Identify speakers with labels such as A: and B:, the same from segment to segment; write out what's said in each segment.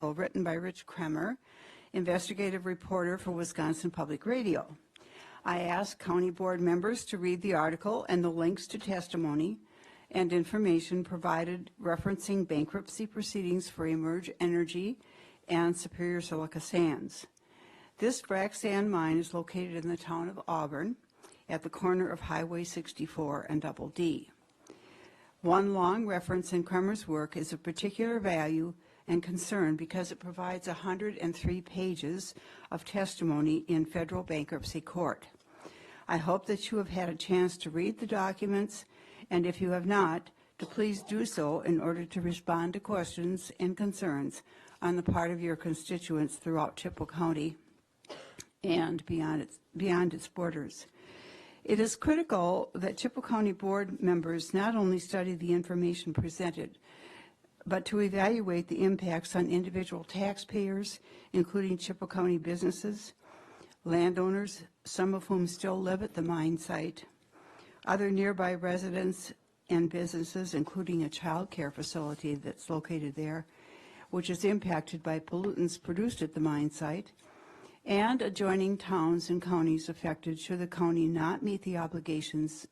A: article written by Rich Kremer, investigative reporter for Wisconsin Public Radio. I asked county board members to read the article and the links to testimony and information provided referencing bankruptcy proceedings for Emerge Energy and Superior Silica Sands. This frac sand mine is located in the town of Auburn at the corner of Highway 64 and Double D. One long reference in Kremer's work is of particular value and concern because it provides 103 pages of testimony in federal bankruptcy court. I hope that you have had a chance to read the documents, and if you have not, to please do so in order to respond to questions and concerns on the part of your constituents throughout Chippewa County and beyond its borders. It is critical that Chippewa County Board members not only study the information presented, but to evaluate the impacts on individual taxpayers, including Chippewa County businesses, landowners, some of whom still live at the mine site, other nearby residents and businesses, including a child care facility that's located there, which is impacted by pollutants produced at the mine site, and adjoining towns and counties affected should the county not meet the obligations,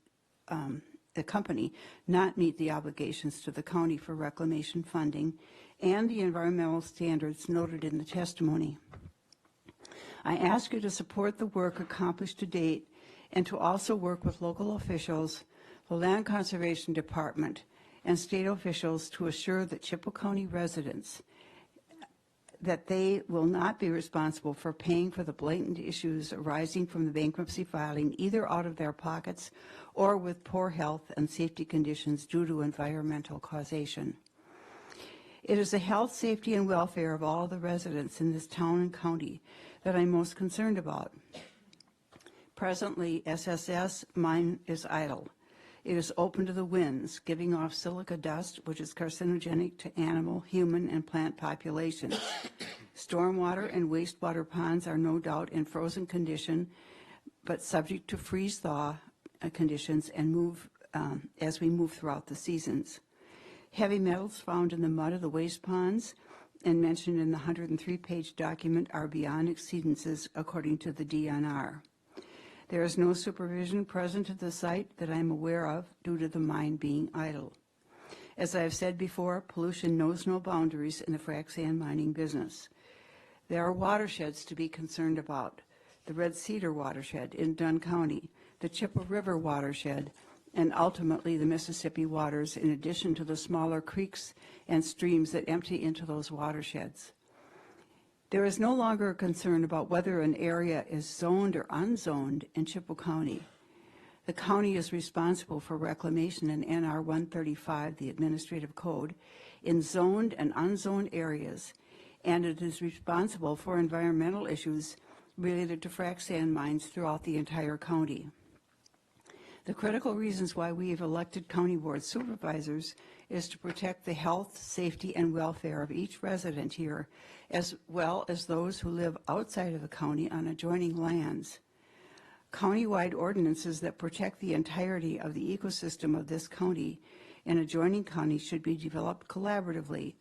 A: the company not meet the obligations to the county for reclamation funding and the environmental standards noted in the testimony. I ask you to support the work accomplished to date and to also work with local officials, the Land Conservation Department, and state officials to assure that Chippewa County residents that they will not be responsible for paying for the blatant issues arising from the bankruptcy filing, either out of their pockets or with poor health and safety conditions due to environmental causation. It is the health, safety, and welfare of all the residents in this town and county that I'm most concerned about. Presently, SSS mine is idle. It is open to the winds, giving off silica dust, which is carcinogenic to animal, human, and plant populations. Stormwater and wastewater ponds are no doubt in frozen condition, but subject to freeze-thaw conditions and as we move throughout the seasons. Heavy metals found in the mud of the waste ponds and mentioned in the 103-page document are beyond exceedances according to the DNR. There is no supervision present at the site that I'm aware of due to the mine being idle. As I have said before, pollution knows no boundaries in the frac sand mining business. There are watersheds to be concerned about: the Red Cedar watershed in Dunn County, the Chippewa River watershed, and ultimately the Mississippi waters, in addition to the smaller creeks and streams that empty into those watersheds. There is no longer a concern about whether an area is zoned or unzoned in Chippewa County. The county is responsible for reclamation in NR 135, the Administrative Code, in zoned and unzoned areas, and it is responsible for environmental issues related to frac sand mines throughout the entire county. The critical reasons why we have elected county board supervisors is to protect the health, safety, and welfare of each resident here, as well as those who live outside of the county on adjoining lands. County-wide ordinances that protect the entirety of the ecosystem of this county and adjoining counties should be developed collaboratively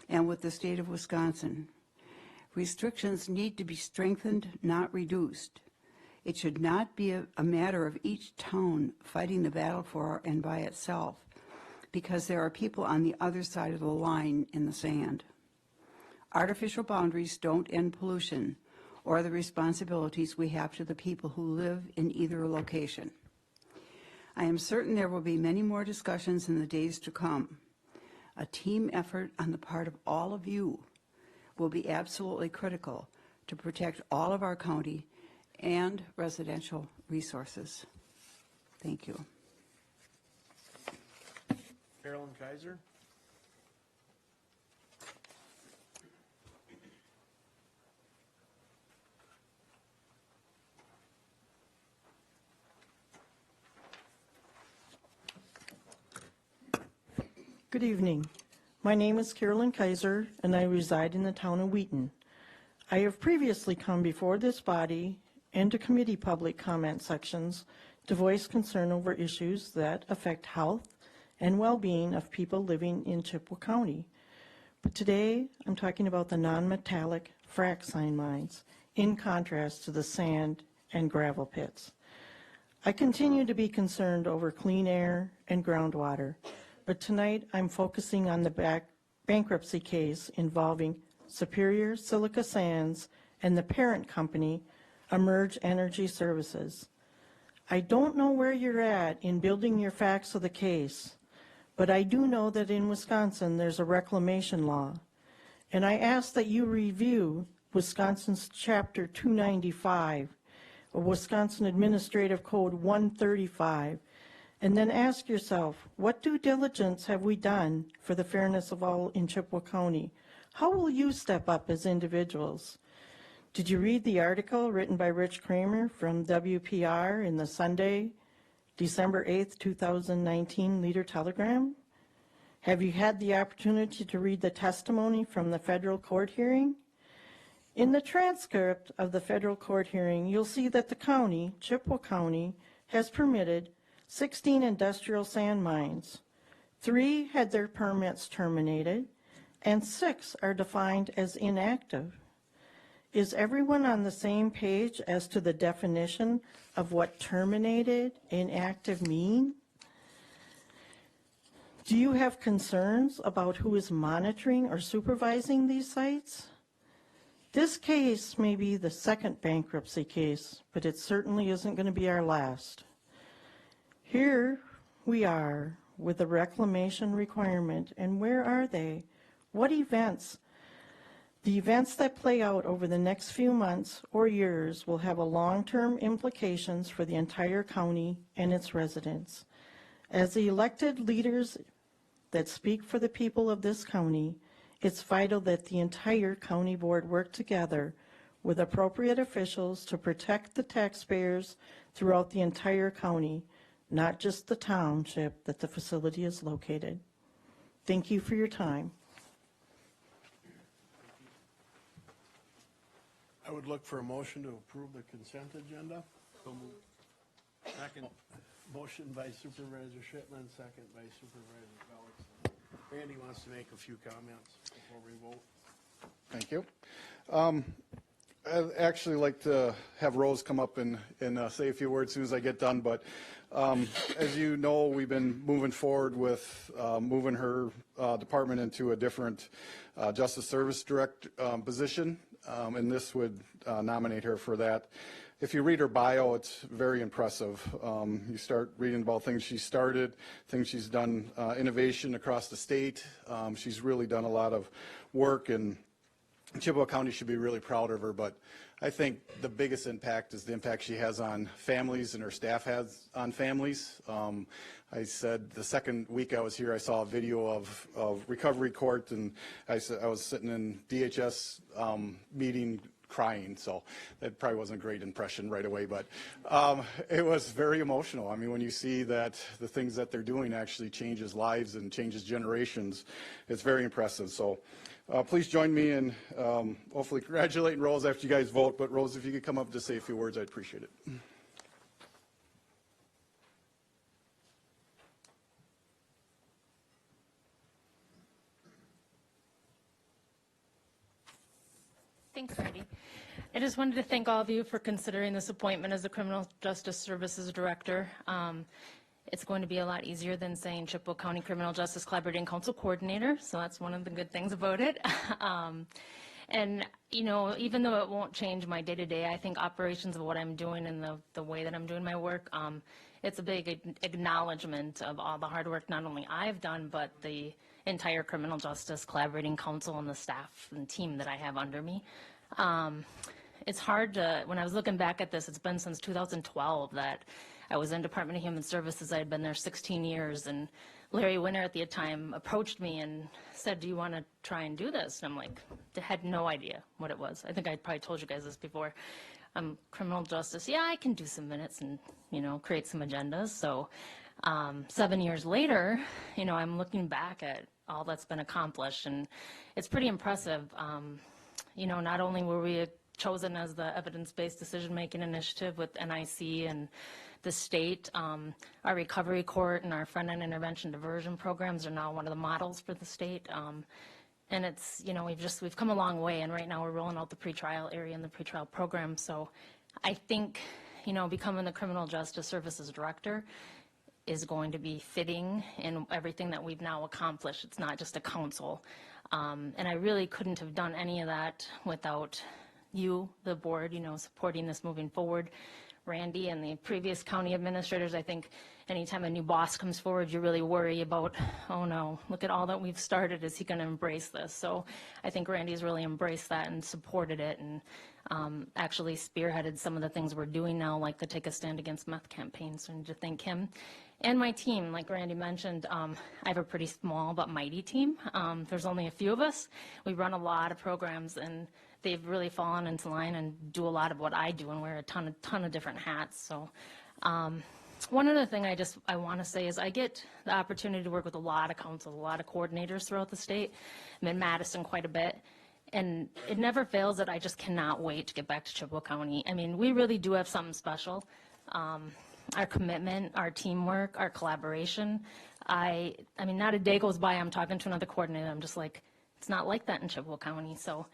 A: and with the state of Wisconsin. Restrictions need to be strengthened, not reduced. It should not be a matter of each town fighting the battle for and by itself, because there are people on the other side of the line in the sand. Artificial boundaries don't end pollution or the responsibilities we have to the people who live in either location. I am certain there will be many more discussions in the days to come. A team effort on the part of all of you will be absolutely critical to protect all of our county and residential resources. Thank you.
B: Carolyn Kaiser.
C: Good evening. My name is Carolyn Kaiser, and I reside in the town of Wheaton. I have previously come before this body and to committee public comment sections to voice concern over issues that affect health and well-being of people living in Chippewa County, But today, I'm talking about the non-metallic frac sand mines, in contrast to the sand and gravel pits. I continue to be concerned over clean air and groundwater, but tonight I'm focusing on the bankruptcy case involving Superior Silica Sands and the parent company, Emerge Energy Services. I don't know where you're at in building your facts of the case, but I do know that in Wisconsin there's a reclamation law, and I ask that you review Wisconsin's Chapter 295, of Wisconsin Administrative Code 135, and then ask yourself, what due diligence have we done for the fairness of all in Chippewa County? How will you step up as individuals? Did you read the article written by Rich Kramer from WPR in the Sunday, December 8th, 2019 Leader Telegram? Have you had the opportunity to read the testimony from the federal court hearing? In the transcript of the federal court hearing, you'll see that the county, Chippewa County, has permitted 16 industrial sand mines. 3 had their permits terminated, and 6 are defined as inactive. Is everyone on the same page as to the definition of what terminated, inactive mean? Do you have concerns about who is monitoring or supervising these sites? This case may be the second bankruptcy case, but it certainly isn't going to be our last. Here we are with a reclamation requirement, and where are they? What events? The events that play out over the next few months or years will have a long-term implications for the entire county and its residents. As the elected leaders that speak for the people of this county, it's vital that the entire county board work together with appropriate officials to protect the taxpayers throughout the entire county, not just the township that the facility is located. Thank you for your time.
B: I would look for a motion to approve the consent agenda.
D: So moved. Second.
B: Motion by Supervisor Shipman, second by Supervisor Felix. Randy wants to make a few comments before we vote.
E: Thank you. I'd actually like to have Rose come up and say a few words as soon as I get done, but as you know, we've been moving forward with moving her department into a different Justice Service Direct position, and this would nominate her for that. If you read her bio, it's very impressive. You start reading about things she started, things she's done, innovation across the state. She's really done a lot of work, and Chippewa County should be really proud of her, but I think the biggest impact is the impact she has on families and her staff has on families. I said the second week I was here, I saw a video of recovery court, and I was sitting in DHS meeting crying, so that probably wasn't a great impression right away, but it was very emotional. I mean, when you see that the things that they're doing actually changes lives and changes generations, it's very impressive. So please join me in hopefully congratulating Rose after you guys vote, but Rose, if you could come up to say a few words, I'd appreciate it.
F: Thanks, Randy. I just wanted to thank all of you for considering this appointment as the Criminal Justice Services Director. It's going to be a lot easier than saying Chippewa County Criminal Justice Collaborating Council Coordinator, so that's one of the good things about it. And, you know, even though it won't change my day-to-day, I think operations of what I'm doing and the way that I'm doing my work, it's a big acknowledgement of all the hard work not only I've done, but the entire Criminal Justice Collaborating Council and the staff and team that I have under me. It's hard to, when I was looking back at this, it's been since 2012 that I was in Department of Human Services. I had been there 16 years, and Larry Winter at the time approached me and said, do you want to try and do this? And I'm like, I had no idea what it was. I think I probably told you guys this before. Criminal justice, yeah, I can do some minutes and, you know, create some agendas. So 7 years later, you know, I'm looking back at all that's been accomplished, and it's pretty impressive. You know, not only were we chosen as the evidence-based decision-making initiative with NIC and the state, our recovery court and our front-end intervention diversion programs are now one of the models for the state. And it's, you know, we've come a long way, and right now we're rolling out the pretrial area and the pretrial program. So I think, you know, becoming the Criminal Justice Services Director is going to be fitting in everything that we've now accomplished. It's not just a council. And I really couldn't have done any of that without you, the board, you know, supporting this moving forward. Randy and the previous county administrators, I think anytime a new boss comes forward, you really worry about, oh no, look at all that we've started. Is he going to embrace this? So I think Randy's really embraced that and supported it, and actually spearheaded some of the things we're doing now, like the Take a Stand Against Meth campaign. So I need to thank him. And my team, like Randy mentioned, I have a pretty small but mighty team. There's only a few of us. We run a lot of programs, and they've really fallen into line and do a lot of what I do and wear a ton of different hats. So one other thing I want to say is I get the opportunity to work with a lot of councils, a lot of coordinators throughout the state. I'm in Madison quite a bit. And it never fails that I just cannot wait to get back to Chippewa County. I mean, we really do have something special. Our commitment, our teamwork, our collaboration. I mean, not a day goes by I'm talking to another coordinator. I'm just like, it's not like that in Chippewa County. So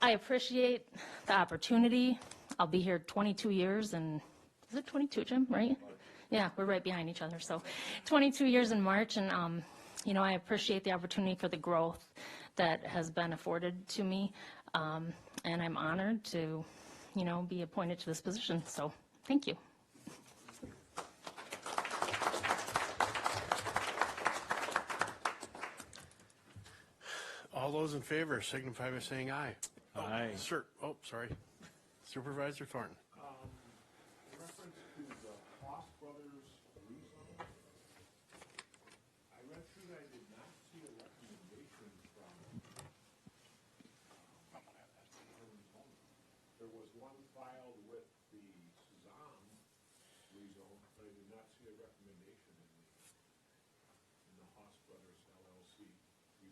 F: I appreciate the opportunity. I'll be here 22 years, and is it 22, Jim, right? Yeah, we're right behind each other. So 22 years in March, and you know, I appreciate the opportunity for the growth that has been afforded to me, and I'm honored to, you know, be appointed to this position. So thank you.
B: All those in favor signify by saying aye.
D: Aye.
B: Sir, oh, sorry. Supervisor Thornton.
G: In reference to the Foss Brothers rezone, I read through that, I did not see a recommendation from, there was one filed with the Suzanne rezone, but I did not see a recommendation in the Foss Brothers LLC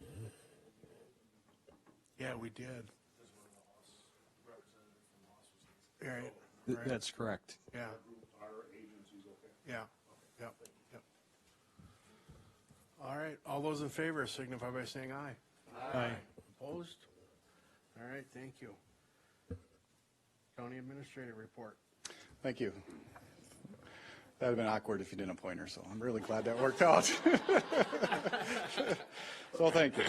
G: rezone.
B: Yeah, we did. Right, right,
D: That's correct.
B: yeah,
G: Our agency's okay.
B: yeah, yep, yep. All right, all those in favor signify by saying aye.
D: Aye.
B: Opposed? All right, thank you. County Administrator report.
E: Thank you. That would have been awkward if you didn't appoint her, so I'm really glad that worked out. So thank you.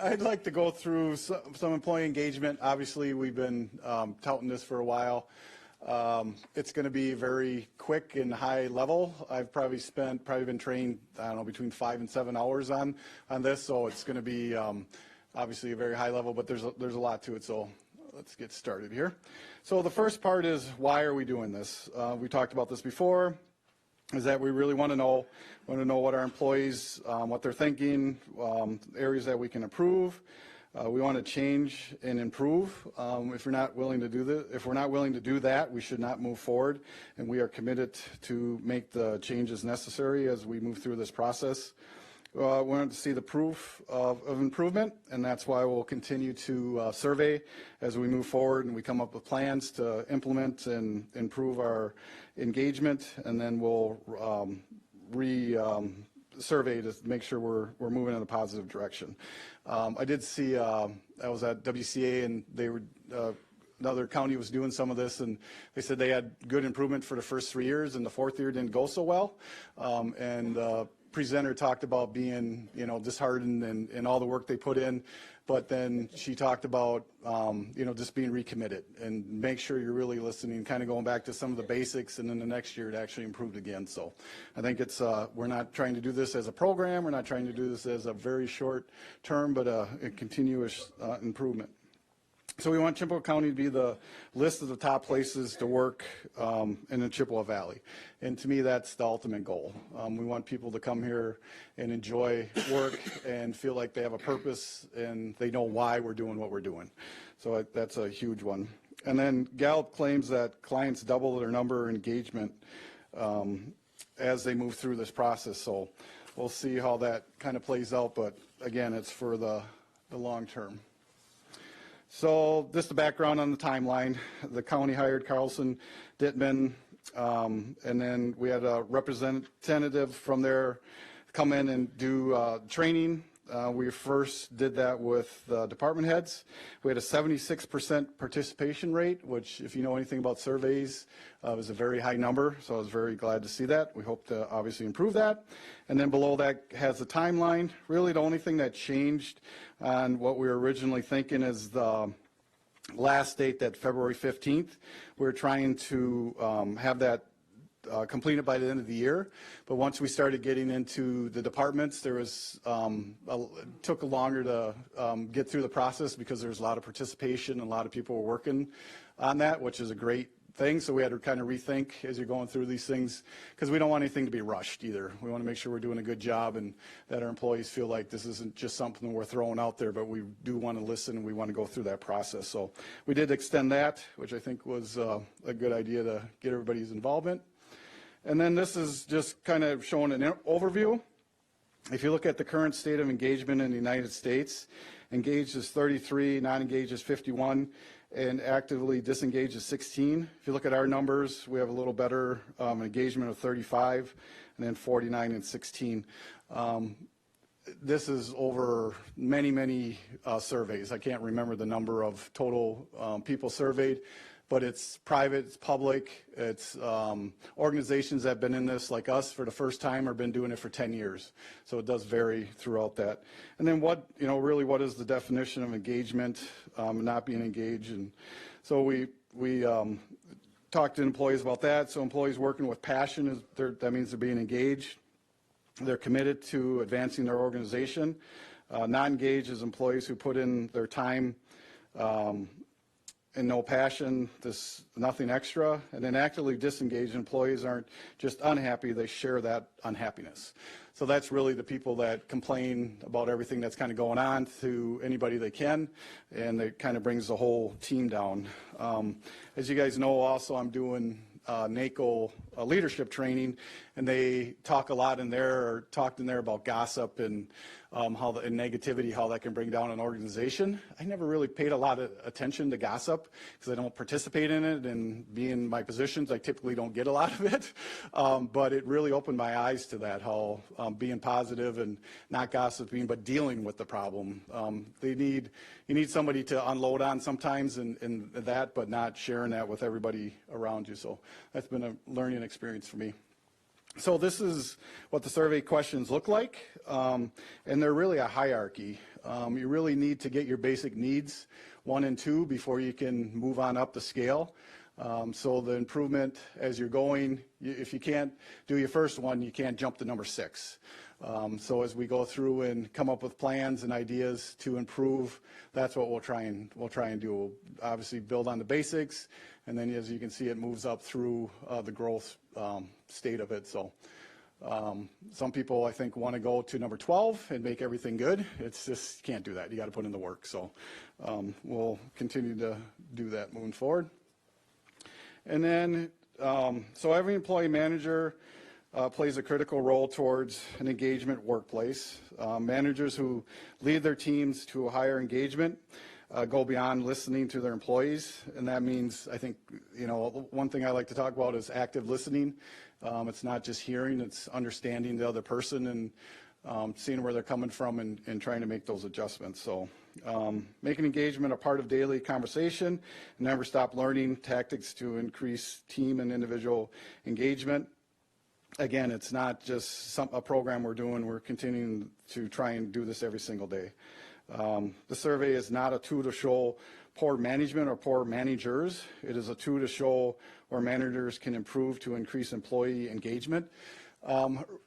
E: I'd like to go through some employee engagement. Obviously, we've been touting this for a while. It's going to be very quick and high level. I've probably been trained, I don't know, between 5 and 7 hours on this, so it's going to be obviously a very high level, but there's a lot to it, so let's get started here. So the first part is, why are we doing this? We talked about this before, is that we really want to know what our employees, what they're thinking, areas that we can improve. We want to change and improve. If we're not willing to do that, we should not move forward, and we are committed to make the changes necessary as we move through this process. We want to see the proof of improvement, and that's why we'll continue to survey as we move forward and we come up with plans to implement and improve our engagement, and then we'll survey to make sure we're moving in a positive direction. I did see, I was at WCA, and they were, another county was doing some of this, and they said they had good improvement for the first 3 years, and the fourth year didn't go so well. And presenter talked about being, disheartened and all the work they put in, but then she talked about, just being recommitted and make sure you're really listening, kind of going back to some of the basics, and then the next year it actually improved again. So I think it's, we're not trying to do this as a program, we're not trying to do this as a very short term, but a continuous improvement. So we want Chippewa County to be the list of the top places to work in the Chippewa Valley. And to me, that's the ultimate goal. We want people to come here and enjoy work and feel like they have a purpose and they know why we're doing what we're doing. So that's a huge one. And then Gallup claims that clients double their number of engagement as they move through this process. So we'll see how that kind of plays out. But again, it's for the long term. So this is the background on the timeline. The county hired Carlson Dittman, and then we had a representative from there come in and do training We first did that with department heads. We had a 76% participation rate, which, if you know anything about surveys, was a very high number, so I was very glad to see that. We hope to obviously improve that. And then below that has the timeline. Really, the only thing that changed on what we were originally thinking is the last date, that February 15th. We're trying to have that completed by the end of the year. But once we started getting into the departments, there was it took longer to get through the process because there was a lot of participation and a lot of people were working on that, which is a great thing. So we had to kind of rethink as you're going through these things, because we don't want anything to be rushed either. We want to make sure we're doing a good job and that our employees feel like this isn't just something we're throwing out there, but we do want to listen and we want to go through that process. So we did extend that, which I think was a good idea to get everybody's involvement. And then this is just kind of showing an overview. If you look at the current state of engagement in the United States, engaged is 33, non-engaged is 51, and actively disengaged is 16. If you look at our numbers, we have a little better engagement of 35, and then 49 and 16. This is over many, many surveys. I can't remember the number of total people surveyed, but it's private, it's public, it's organizations that have been in this like us for the first time or been doing it for 10 years. So it does vary throughout that. And then what, really what is the definition of engagement, not being engaged? And so we talked to employees about that. So employees working with passion, that means they're being engaged. They're committed to advancing their organization. Non-engaged is employees who put in their time and no passion, nothing extra. And then actively disengaged employees aren't just unhappy, they share that unhappiness. So that's really the people that complain about everything that's kind of going on to anybody they can, and it kind of brings the whole team down. As you guys know, also I'm doing NACO leadership training, and they talk a lot in there, or talked in there about gossip and and negativity, how that can bring down an organization. I never really paid a lot of attention to gossip because I don't participate in it, and being my positions, I typically don't get a lot of it. But it really opened my eyes to that, how being positive and not gossiping, but dealing with the problem. You need somebody to unload on sometimes in that, but not sharing that with everybody around you. So that's been a learning experience for me. So this is what the survey questions look like, and they're really a hierarchy. You really need to get your basic needs 1 and 2 before you can move on up the scale. So the improvement as you're going, if you can't do your first one, you can't jump to number 6. So as we go through and come up with plans and ideas to improve, that's what we'll try and do. We'll obviously build on the basics, and then as you can see, it moves up through the growth state of it. So some people, I think, want to go to number 12 and make everything good. It's just, you can't do that. You got to put in the work. So we'll continue to do that moving forward. And then, so every employee manager plays a critical role towards an engagement workplace. Managers who lead their teams to a higher engagement go beyond listening to their employees, and that means, I think, one thing I like to talk about is active listening. It's not just hearing, it's understanding the other person and seeing where they're coming from and trying to make those adjustments. So making engagement a part of daily conversation, never stop learning tactics to increase team and individual engagement. Again, it's not just a program we're doing, we're continuing to try and do this every single day. The survey is not a tool to show poor management or poor managers. It is a tool to show where managers can improve to increase employee engagement.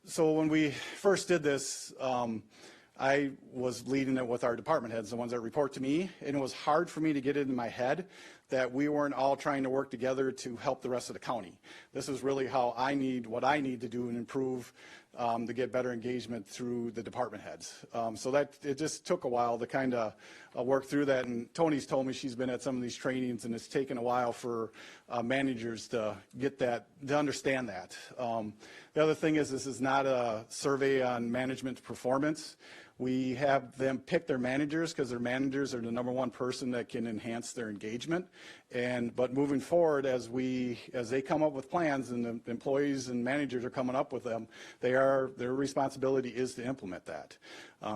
E: So when we first did this, I was leading it with our department heads, the ones that report to me, and it was hard for me to get it in my head that we weren't all trying to work together to help the rest of the county. This is really what I need to do and improve to get better engagement through the department heads. So that it just took a while to kind of work through that. And Tony's told me she's been at some of these trainings, and it's taken a while for managers to get that, to understand that. The other thing is, this is not a survey on management performance. We have them pick their managers because their managers are the number one person that can enhance their engagement. But moving forward, as they come up with plans and the employees and managers are coming up with them, their responsibility is to implement that.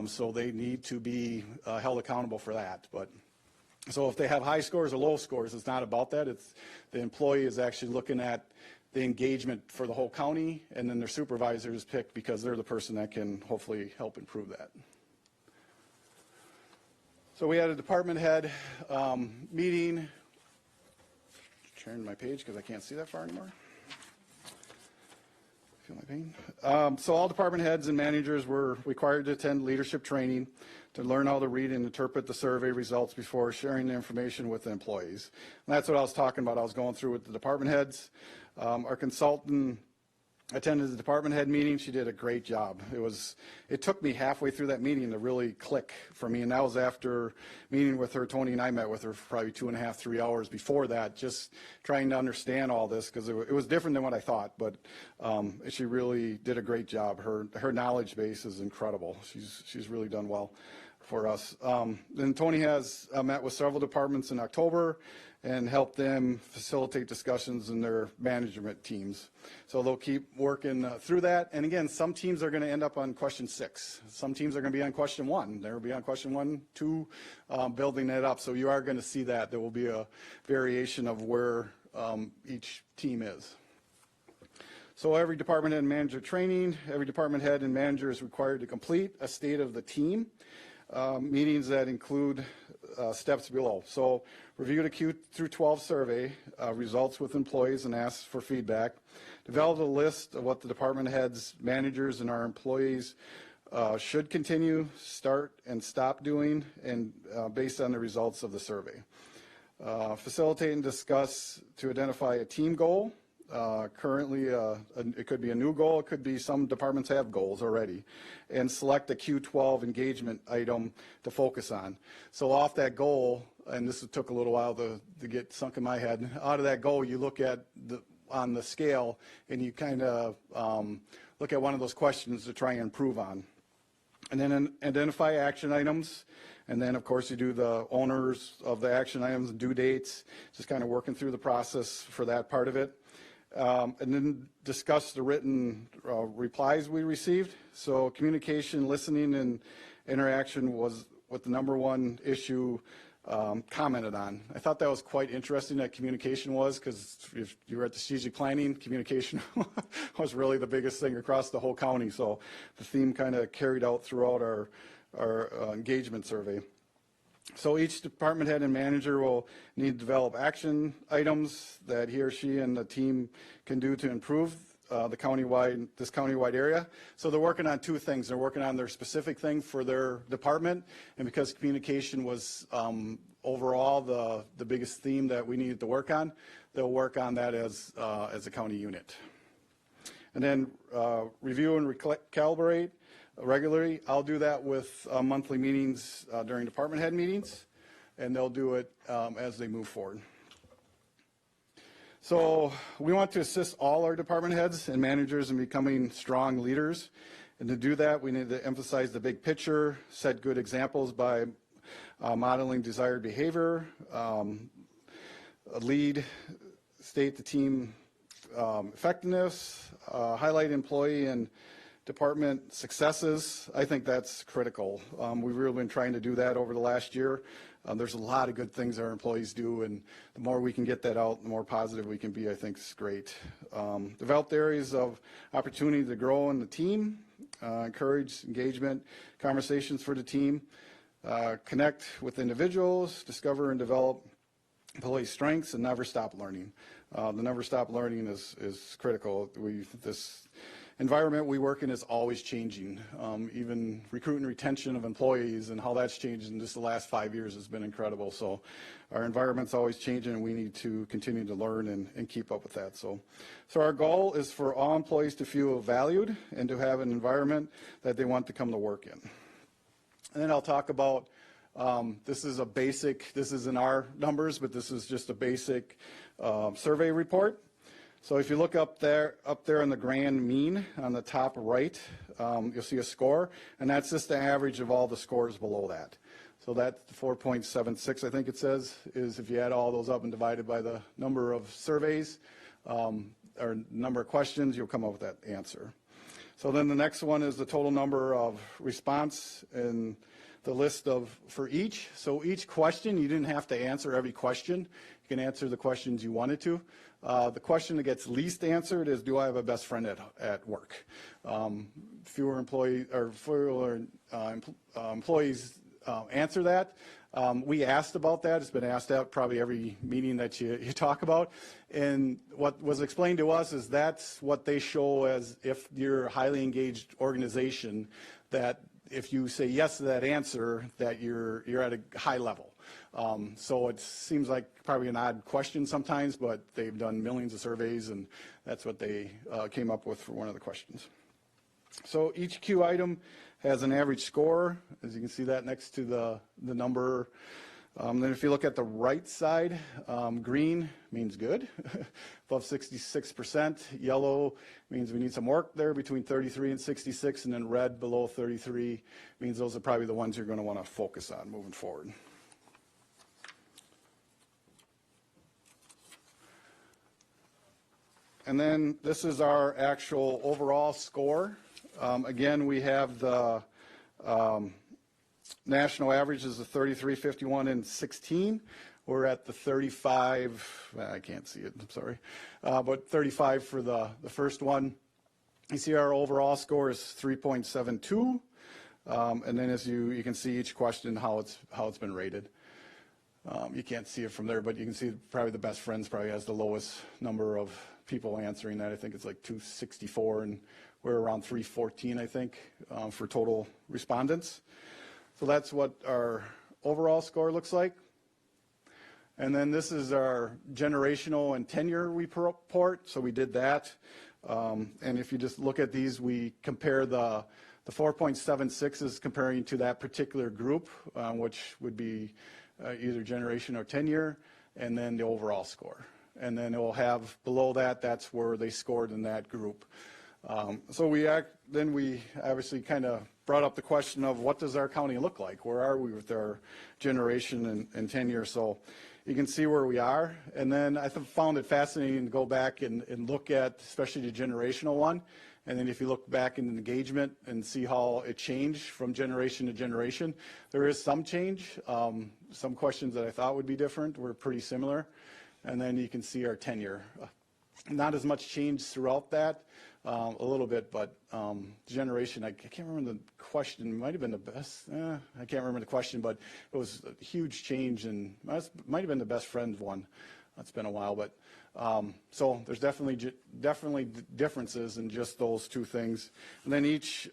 E: So they need to be held accountable for that. So if they have high scores or low scores, it's not about that. It's the employee is actually looking at the engagement for the whole county, and then their supervisor is picked because they're the person that can hopefully help improve that. So we had a department head meeting. Turn my page because I can't see that far anymore. Feel my pain. So all department heads and managers were required to attend leadership training to learn how to read and interpret the survey results before sharing the information with the employees. And that's what I was talking about. I was going through with the department heads. Our consultant attended the department head meeting. She did a great job. It took me halfway through that meeting to really click for me, and that was after meeting with her. Tony and I met with her for probably 2.5, 3 hours before that, just trying to understand all this because it was different than what I thought, but she really did a great job. Her knowledge base is incredible. She's really done well for us. Then Tony has met with several departments in October and help them facilitate discussions in their management teams. So they'll keep working through that. And again, some teams are going to end up on question 6. Some teams are going to be on question 1. They'll be on question 1, 2, building it up. So you are going to see that. There will be a variation of where each team is. So every department head and manager training, every department head and manager is required to complete a state of the team. Meetings that include steps below. So review the Q through 12 survey results with employees and ask for feedback. Develop a list of what the department heads, managers, and our employees should continue, start, and stop doing, and based on the results of the survey. Facilitate and discuss to identify a team goal. Currently, it could be a new goal. It could be some departments have goals already. And select a Q12 engagement item to focus on. So off that goal, and this took a little while to get sunk in my head, out of that goal, you look at on the scale, and you kind of look at one of those questions to try and improve on. And then identify action items. And then, of course, you do the owners of the action items and due dates, just kind of working through the process for that part of it. And then discuss the written replies we received. So communication, listening, and interaction was what the number one issue commented on. I thought that was quite interesting that communication was, because if you were at the strategic planning, communication was really the biggest thing across the whole county. So the theme kind of carried out throughout our engagement survey. So each department head and manager will need to develop action items that he or she and the team can do to improve this countywide area. So they're working on 2 things. They're working on their specific thing for their department, and because communication was overall the biggest theme that we needed to work on, they'll work on that as a county unit. And then review and recalibrate regularly. I'll do that with monthly meetings during department head meetings, and they'll do it as they move forward. So we want to assist all our department heads and managers in becoming strong leaders. And to do that, we need to emphasize the big picture, set good examples by modeling desired behavior, lead, state the team effectiveness, highlight employee and department successes. I think that's critical. We've really been trying to do that over the last year. There's a lot of good things our employees do, and the more we can get that out, the more positive we can be, I think is great. Develop areas of opportunity to grow in the team, encourage engagement, conversations for the team, connect with individuals, discover and develop employee strengths, and never stop learning. The never stop learning is critical. This environment we work in is always changing. Even recruit and retention of employees and how that's changed in just the last 5 years has been incredible. So our environment's always changing, and we need to continue to learn and keep up with that. So our goal is for all employees to feel valued and to have an environment that they want to come to work in. And then I'll talk about, this is in our numbers, but this is just a basic survey report. So if you look up there in the grand mean on the top right, you'll see a score, and that's just the average of all the scores below that. So that 4.76, I think it says, is if you add all those up and divide it by the number of surveys or number of questions, you'll come up with that answer. So then the next one is the total number of response and the list for each. So each question, you didn't have to answer every question. You can answer the questions you wanted to. The question that gets least answered is, do I have a best friend at work? Fewer employees answer that. We asked about that. It's been asked at probably every meeting that you talk about. And what was explained to us is that's what they show as if you're a highly engaged organization, that if you say yes to that answer, that you're at a high level. So it seems like probably an odd question sometimes, but they've done millions of surveys, and that's what they came up with for one of the questions. So each Q item has an average score, as you can see that next to the number. Then if you look at the right side, green means good, above 66%. Yellow means we need some work there between 33 and 66, and then red below 33 means those are probably the ones you're going to want to focus on moving forward. And then this is our actual overall score. Again, we have the national average is the 33, 51, and 16. We're at the 35, I can't see it, I'm sorry, but 35 for the first one. You see our overall score is 3.72. And then as you can see each question, how it's been rated. You can't see it from there, but you can see probably the best friends probably has the lowest number of people answering that. I think it's like 264, and we're around 314, I think, for total respondents. So that's what our overall score looks like. And then this is our generational and tenure report. So we did that. And if you just look at these, we compare the 4.76 is comparing to that particular group, which would be either generation or tenure, and then the overall score. And then it will have below that, that's where they scored in that group. So we obviously kind of brought up the question of what does our county look like? Where are we with our generation and tenure? So you can see where we are. And then I found it fascinating to go back and look at, especially the generational one. And then if you look back in engagement and see how it changed from generation to generation, there is some change. Some questions that I thought would be different were pretty similar. And then you can see our tenure. Not as much change throughout that, a little bit, but generation, I can't remember the question. It might have been the best. I can't remember the question, but it was a huge change, and might have been the best friend one. It's been a while, but so there's definitely differences in just those two things. And then each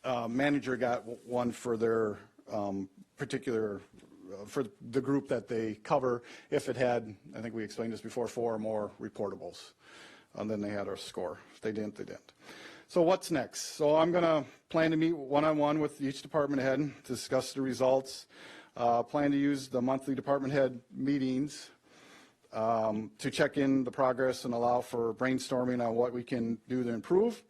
E: manager got one for their particular for the group that they cover. If it had, I think we explained this before, 4 or more reportables, and then they had our score. If they didn't, they didn't. So what's next? So I'm going to plan to meet one-on-one with each department head to discuss the results. Plan to use the monthly department head meetings to check in the progress and allow for brainstorming on what we can do to improve.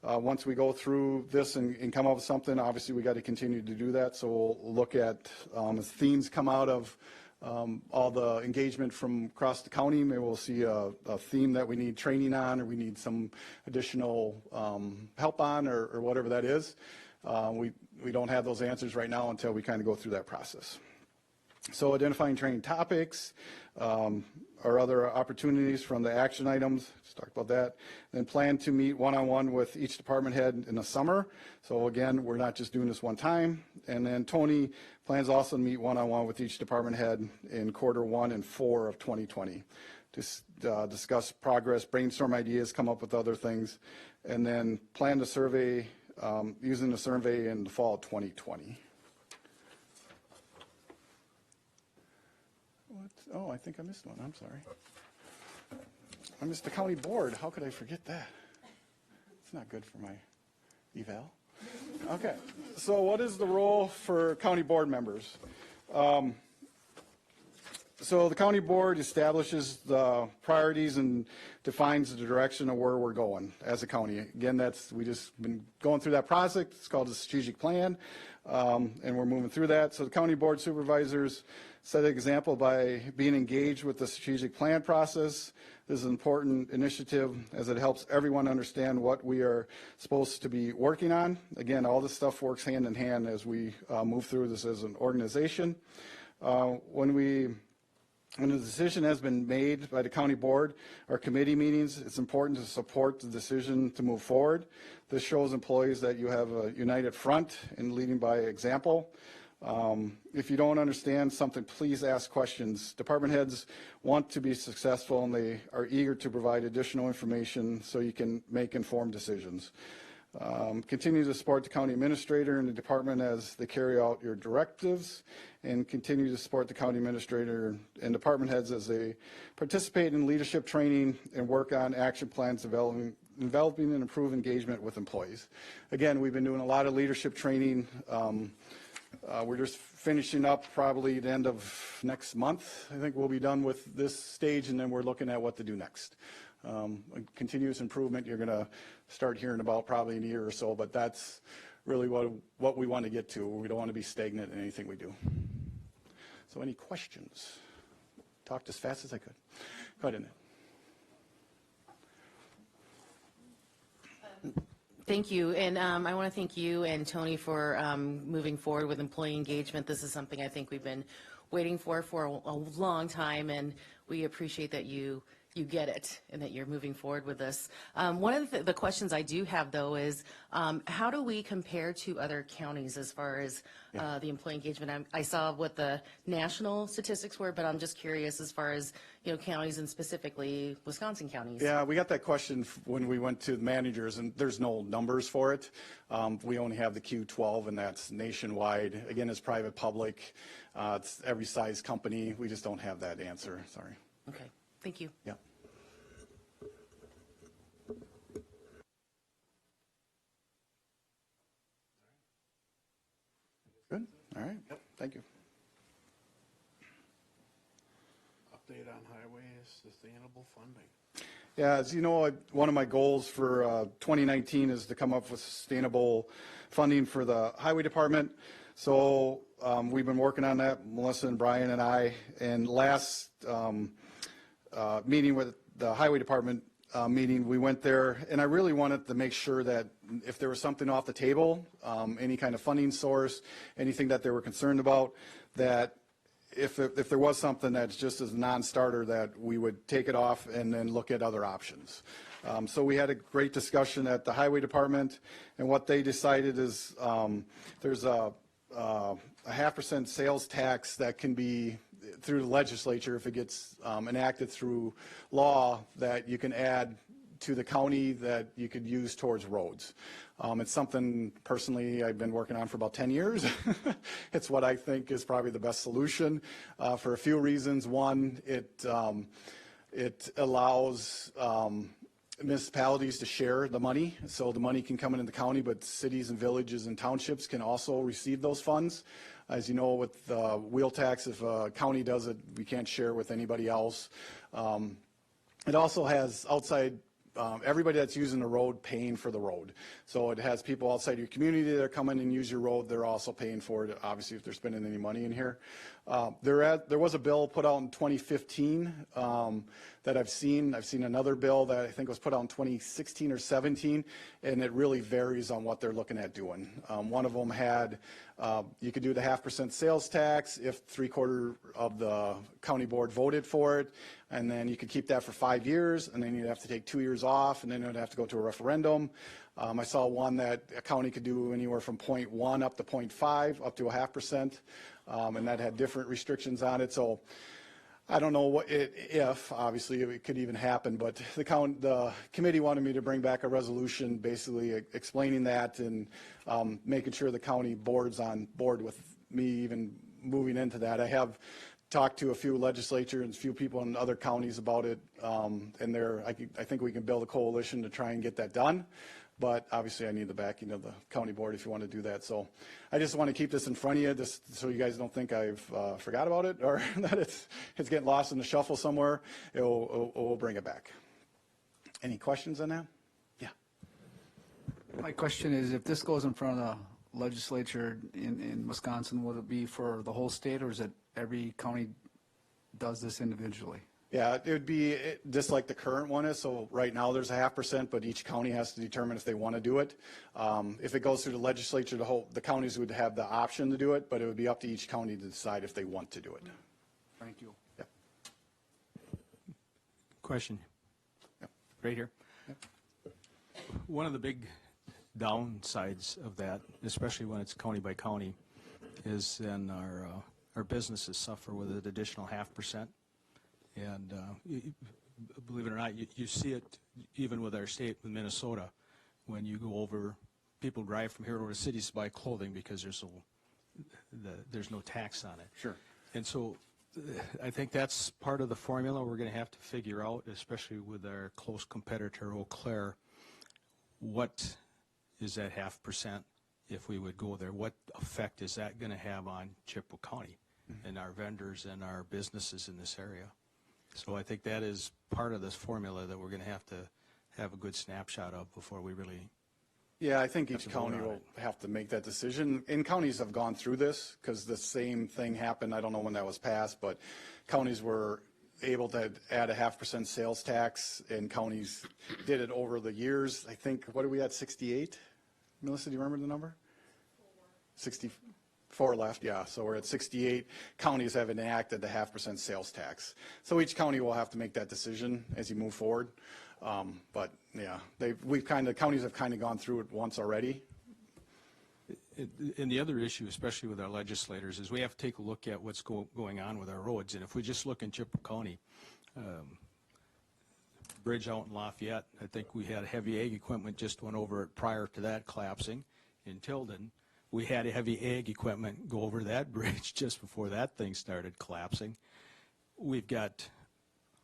E: Once we go through this and come up with something, obviously we got to continue to do that. So we'll look at as themes come out of all the engagement from across the county. Maybe we'll see a theme that we need training on, or we need some additional help on, or whatever that is. We don't have those answers right now until we kind of go through that process. So identifying training topics or other opportunities from the action items, let's talk about that. Then plan to meet one-on-one with each department head in the summer. So again, we're not just doing this one time. And then Tony plans also to meet one-on-one with each department head in Q1 and 4 of 2020 to discuss progress, brainstorm ideas, come up with other things, and then plan to survey, using the survey in the fall of 2020. Oh, I think I missed one. I'm sorry. I missed the county board. How could I forget that? It's not good for my eval. Okay. So what is the role for county board members? So the county board establishes the priorities and defines the direction of where we're going as a county. Again, we just been going through that process. It's called a strategic plan, and we're moving through that. So the county board supervisors set an example by being engaged with the strategic plan process. This is an important initiative as it helps everyone understand what we are supposed to be working on. Again, all this stuff works hand in hand as we move through this as an organization. When a decision has been made by the county board or committee meetings, it's important to support the decision to move forward. This shows employees that you have a united front in leading by example. If you don't understand something, please ask questions. Department heads want to be successful, and they are eager to provide additional information so you can make informed decisions. Continue to support the county administrator and the department as they carry out your directives, and continue to support the county administrator and department heads as they participate in leadership training and work on action plans developing and improve engagement with employees. Again, we've been doing a lot of leadership training. We're just finishing up probably the end of next month. I think we'll be done with this stage, and then we're looking at what to do next. Continuous improvement you're going to start hearing about probably in a year or so, but that's really what we want to get to. We don't want to be stagnant in anything we do. So any questions? Talked as fast as I could. Go ahead, Annette.
H: Thank you, and I want to thank you and Tony for moving forward with employee engagement. This is something I think we've been waiting for a long time, and we appreciate that you get it and that you're moving forward with this. One of the questions I do have, though, is how do we compare to other counties as far as the employee engagement? I saw what the national statistics were, but I'm just curious as far as, you know, counties and specifically Wisconsin counties.
E: Yeah, we got that question when we went to the managers, and there's no numbers for it. We only have the Q12, and that's nationwide. Again, it's private public. It's every size company. We just don't have that answer. Sorry.
H: Okay, thank you.
E: Yeah. Good. All right. Yep. Thank you.
B: Update on highways, sustainable funding.
E: Yeah, as you know, one of my goals for 2019 is to come up with sustainable funding for the highway department. So we've been working on that, Melissa and Brian and I. And last meeting with the highway department meeting, we went there, and I really wanted to make sure that if there was something off the table, any kind of funding source, anything that they were concerned about, that if there was something that's just as a non-starter, that we would take it off and then look at other options. So we had a great discussion at the highway department, and what they decided is there's a 0.5% sales tax that can be through the legislature if it gets enacted through law, that you can add to the county that you could use towards roads. It's something personally I've been working on for about 10 years. It's what I think is probably the best solution for a few reasons. One, it allows municipalities to share the money, so the money can come into the county, but cities and villages and townships can also receive those funds. As you know, with the wheel tax, if a county does it, we can't share with anybody else. It also has outside everybody that's using the road paying for the road. So it has people outside your community that are coming and use your road. They're also paying for it, obviously, if they're spending any money in here. There was a bill put out in 2015 that I've seen. I've seen another bill that I think was put out in 2016 or 17, and it really varies on what they're looking at doing. One of them had, you could do the 0.5% sales tax if 3/4 of the county board voted for it, and then you could keep that for 5 years, and then you'd have to take 2 years off, and then it would have to go to a referendum. I saw one that a county could do anywhere from 0.1 up to 0.5 up to 0.5%, and that had different restrictions on it. So I don't know if obviously it could even happen, but the committee wanted me to bring back a resolution basically explaining that and making sure the county board's on board with me even moving into that. I have talked to a few legislatures and a few people in other counties about it, and I think we can build a coalition to try and get that done. but obviously I need the backing of the county board if you want to do that. So I just want to keep this in front of you, just so you guys don't think I've forgot about it or that it's getting lost in the shuffle somewhere. We'll bring it back. Any questions on that? Yeah.
I: My question is, if this goes in front of the legislature in Wisconsin, will it be for the whole state, or is it every county does this individually?
E: Yeah, it would be just like the current one is. So right now there's a 0.5%, but each county has to determine if they want to do it. If it goes through the legislature, the counties would have the option to do it, but it would be up to each county to decide if they want to do it.
I: Thank you.
E: Yeah.
D: Question.
E: Yep.
D: Right here.
E: Yep.
D: One of the big downsides of that, especially when it's county by county, is then our businesses suffer with an additional 0.5%. And believe it or not, you see it even with our state, with Minnesota, when you go over, people drive from here over to cities to buy clothing because there's no tax on it.
E: Sure.
D: And so I think that's part of the formula we're going to have to figure out, especially with our close competitor, Eau Claire. What is that 0.5% if we would go there? What effect is that going to have on Chippewa County and our vendors and our businesses in this area? So I think that is part of this formula that we're going to have a good snapshot of before we really.
E: Yeah, I think each
D: to vote
E: county
D: on
E: will
D: it.
E: have to make that decision. And counties have gone through this because the same thing happened. I don't know when that was passed, but counties were able to add a 0.5% sales tax, and counties did it over the years. I think, what are we at, 68? Melissa, do you remember the number? 64 left, yeah. So we're at 68. Counties have enacted the 0.5% sales tax. So each county will have to make that decision as you move forward. But yeah, counties have kind of gone through it once already.
D: And the other issue, especially with our legislators, is we have to take a look at what's going on with our roads. And if we just look in Chippewa County, bridge out in Lafayette, I think we had heavy ag equipment just went over it prior to that collapsing. In Tilden, we had heavy ag equipment go over that bridge just before that thing started collapsing. We've got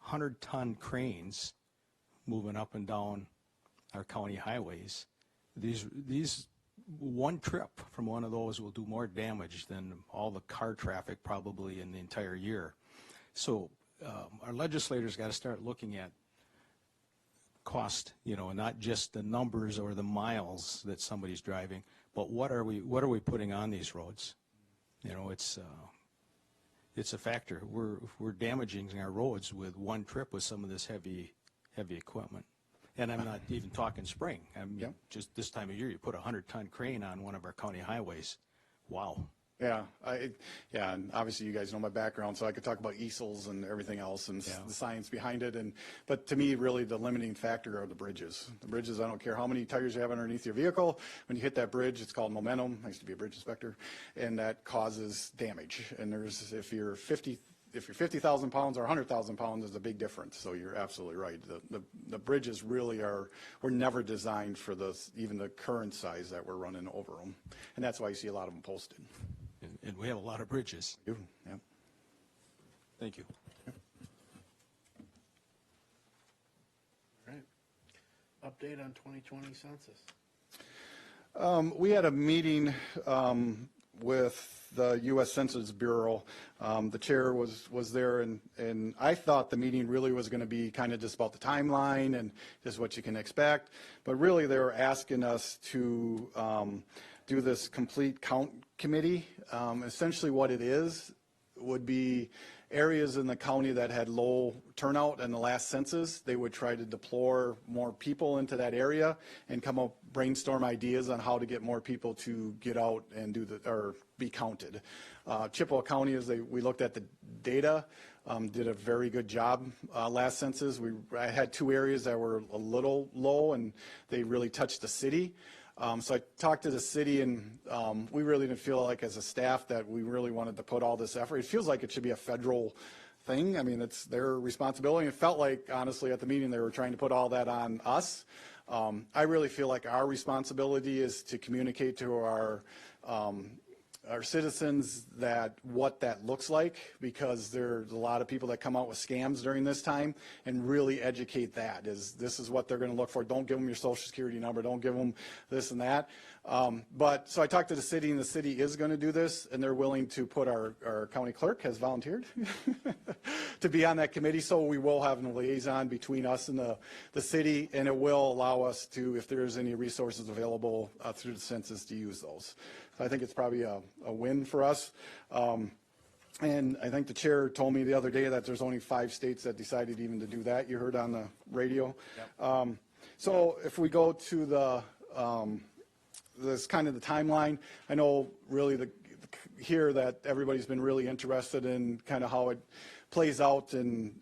D: 100-ton cranes moving up and down our county highways. These one trip from one of those will do more damage than all the car traffic probably in the entire year. So our legislators got to start looking at cost, and not just the numbers or the miles that somebody's driving, but what are we putting on these roads? It's a factor. We're damaging our roads with one trip with some of this heavy equipment. And I'm not even talking spring. Just this time of year, you put a 100-ton crane on one of our county highways. Wow.
E: Yeah, and obviously you guys know my background, so I could talk about easels and everything else and the science behind it. But to me, really, the limiting factor are the bridges. The bridges, I don't care how many tires you have underneath your vehicle. When you hit that bridge, it's called momentum. I used to be a bridge inspector, and that causes damage. And if you're 50,000 pounds or 100,000 pounds, there's a big difference. So you're absolutely right. The bridges really were never designed for even the current size that we're running over them. And that's why you see a lot of them posted.
D: And we have a lot of bridges.
E: Yeah.
D: Thank you.
B: All right. Update on 2020 census.
E: We had a meeting with the U.S. Census Bureau. The chair was there, and I thought the meeting really was going to be kind of just about the timeline and just what you can expect. But really, they were asking us to do this complete count committee. Essentially what it is would be areas in the county that had low turnout in the last census. They would try to deploy more people into that area and brainstorm ideas on how to get more people to get out and be counted. Chippewa County, we looked at the data, did a very good job last census. I had two areas that were a little low, and they really touched the city. So I talked to the city, and we really didn't feel like as a staff that we really wanted to put all this effort. It feels like it should be a federal thing. I mean, it's their responsibility. It felt like, honestly, at the meeting they were trying to put all that on us. I really feel like our responsibility is to communicate to our our citizens that what that looks like, because there's a lot of people that come out with scams during this time, and really educate that is this is what they're going to look for. Don't give them your social security number. Don't give them this and that. But so I talked to the city, and the city is going to do this, and they're willing to put our county clerk has volunteered to be on that committee. So we will have a liaison between us and the city, and it will allow us to, if there's any resources available through the census, to use those. So I think it's probably a win for us. And I think the chair told me the other day that there's only 5 states that decided even to do that. You heard on the radio. Yep. So if we go to this kind of the timeline, I know really here that everybody's been really interested in kind of how it plays out, and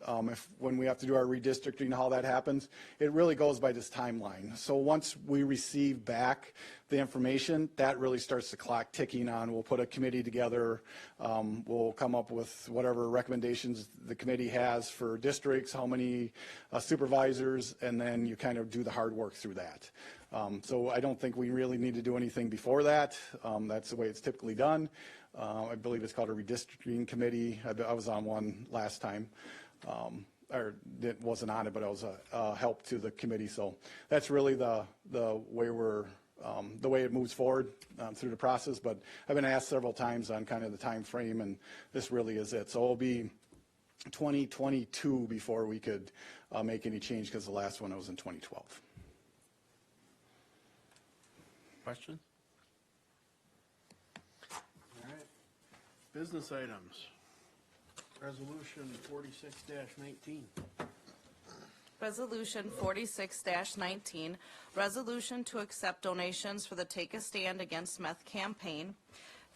E: when we have to do our redistricting, how that happens. It really goes by this timeline. So once we receive back the information, that really starts the clock ticking on. We'll put a committee together. We'll come up with whatever recommendations the committee has for districts, how many supervisors, and then you kind of do the hard work through that. So I don't think we really need to do anything before that. That's the way it's typically done. I believe it's called a redistricting committee. I was on one last time, or it wasn't on it, but I was a help to the committee. So that's really the way the way it moves forward through the process. But I've been asked several times on kind of the time frame, and this really is it. So it'll be 2022 before we could make any change, because the last one was in 2012.
B: Questions? All right. Business items. Resolution 46-19.
J: Resolution 46-19, resolution to accept donations for the Take a Stand Against Meth campaign.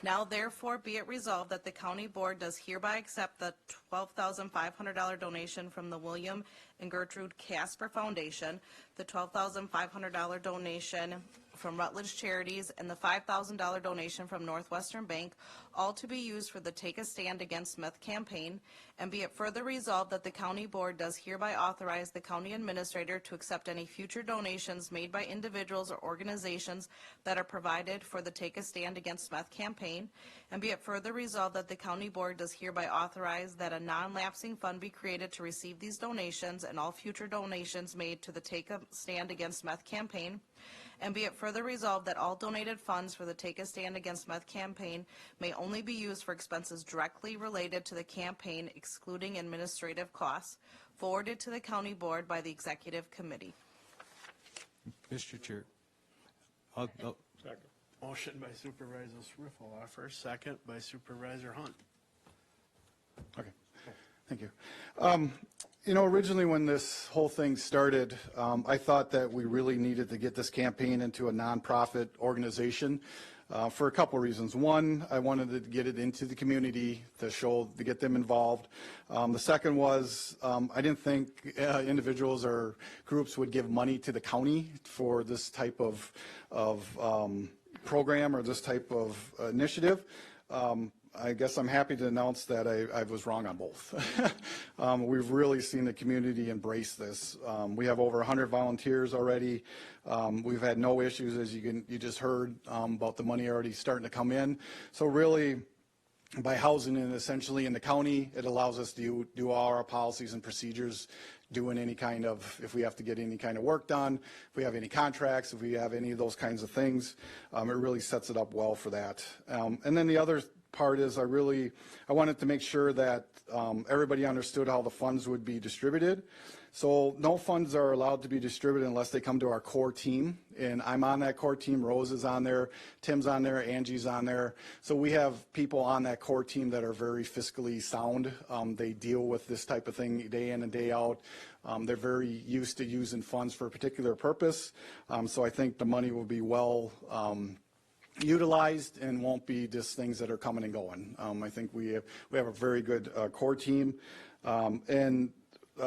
J: Now therefore be it resolved that the county board does hereby accept the $12,500 donation from the William and Gertrude Casper Foundation, the $12,500 donation from Rutledge Charities, and the $5,000 donation from Northwestern Bank, all to be used for the Take a Stand Against Meth campaign. And be it further resolved that the county board does hereby authorize the county administrator to accept any future donations made by individuals or organizations that are provided for the Take a Stand Against Meth campaign. And be it further resolved that the county board does hereby authorize that a non-lapsing fund be created to receive these donations and all future donations made to the Take a Stand Against Meth campaign. And be it further resolved that all donated funds for the Take a Stand Against Meth campaign may only be used for expenses directly related to the campaign, excluding administrative costs, forwarded to the county board by the executive committee.
D: Mr. Chair.
B: Second. Motion by Supervisor Swiffleoffer, second by Supervisor Hunt.
E: Okay, thank you. You know, originally when this whole thing started, I thought that we really needed to get this campaign into a nonprofit organization for a couple of reasons. One, I wanted to get it into the community to get them involved. The second was I didn't think individuals or groups would give money to the county for this type of program or this type of initiative. I guess I'm happy to announce that I was wrong on both. We've really seen the community embrace this. We have over 100 volunteers already. We've had no issues, as you just heard, about the money already starting to come in. So really, by housing it essentially in the county, it allows us to do all our policies and procedures, doing any kind of, if we have to get any kind of work done, if we have any contracts, if we have any of those kinds of things, it really sets it up well for that. And then the other part is I wanted to make sure that everybody understood how the funds would be distributed. So no funds are allowed to be distributed unless they come to our core team, and I'm on that core team. Rose is on there, Tim's on there, Angie's on there. So we have people on that core team that are very fiscally sound. They deal with this type of thing day in and day out. They're very used to using funds for a particular purpose. So I think the money will be well utilized and won't be just things that are coming and going. I think we have a very good core team. And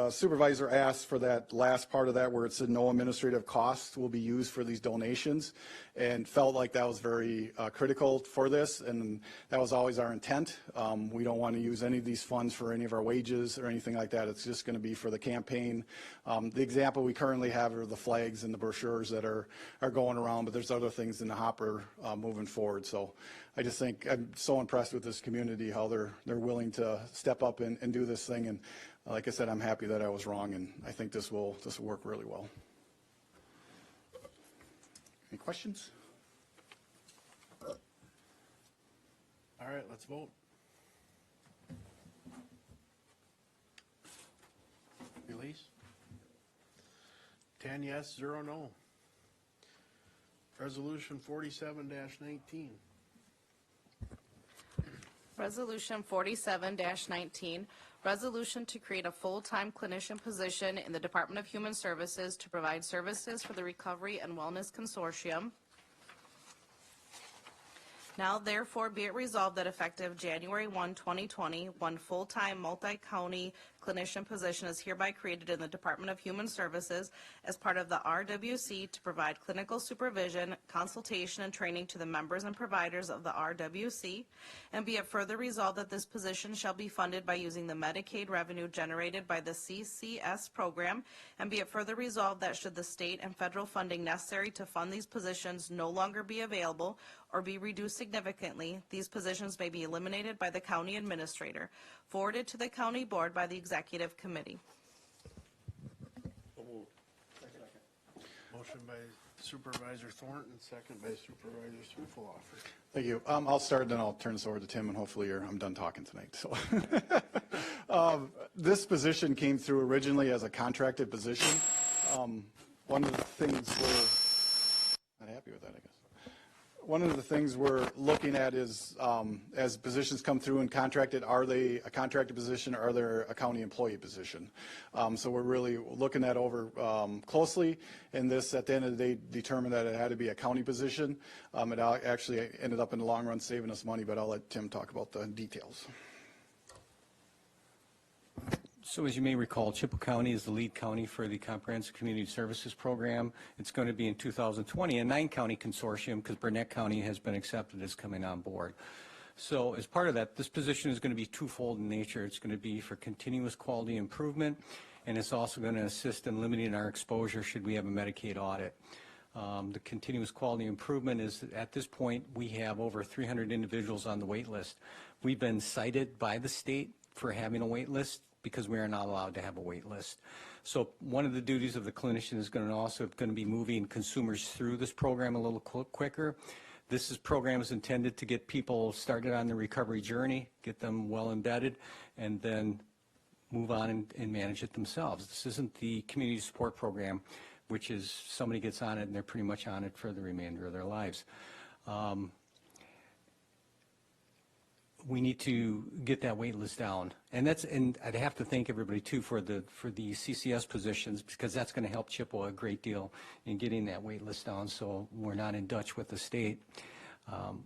E: supervisor asked for that last part of that where it said no administrative costs will be used for these donations, and felt like that was very critical for this, and that was always our intent. We don't want to use any of these funds for any of our wages or anything like that. It's just going to be for the campaign. The example we currently have are the flags and the brochures that are going around, but there's other things in the hopper moving forward. So I just think I'm so impressed with this community, how they're willing to step up and do this thing. And like I said, I'm happy that I was wrong, and I think this will work really well. Any questions?
B: All right, let's vote. Release? 10 yes, 0 no. Resolution 47-19.
J: Resolution 47-19, resolution to create a full-time clinician position in the Department of Human Services to provide services for the Recovery and Wellness Consortium. Now therefore be it resolved that effective January 1, 2020, one full-time multi-county clinician position is hereby created in the Department of Human Services as part of the RWC to provide clinical supervision, consultation, and training to the members and providers of the RWC. And be it further resolved that this position shall be funded by using the Medicaid revenue generated by the CCS program. And be it further resolved that should the state and federal funding necessary to fund these positions no longer be available or be reduced significantly, these positions may be eliminated by the county administrator, forwarded to the county board by the executive committee.
B: Motion by Supervisor Thornton, second by Supervisor Suffelhofer.
E: Thank you. I'll start, and then I'll turn this over to Tim, and hopefully I'm done talking tonight. So, this position came through originally as a contracted position. One of the things we're not happy with that, I guess. One of the things we're looking at is, as positions come through and contracted, are they a contracted position or are they a county employee position? So we're really looking at over closely, and this, at the end of the day, determined that it had to be a county position. It actually ended up in the long run saving us money, but I'll let Tim talk about the details.
K: So as you may recall, Chippewa County is the lead county for the Comprehensive Community Services Program. It's going to be in 2020 a 9-county consortium because Burnett County has been accepted as coming on board. So as part of that, this position is going to be twofold in nature. It's going to be for continuous quality improvement, and it's also going to assist in limiting our exposure should we have a Medicaid audit. The continuous quality improvement is, at this point, we have over 300 individuals on the wait list. We've been cited by the state for having a wait list because we are not allowed to have a wait list. So one of the duties of the clinician is also going to be moving consumers through this program a little quicker. This program is intended to get people started on the recovery journey, get them well embedded, and then move on and manage it themselves. This isn't the community support program, which is somebody gets on it and they're pretty much on it for the remainder of their lives. We need to get that wait list down, and I'd have to thank everybody too for the CCS positions, because that's going to help Chippewa a great deal in getting that wait list down, so we're not in Dutch with the state.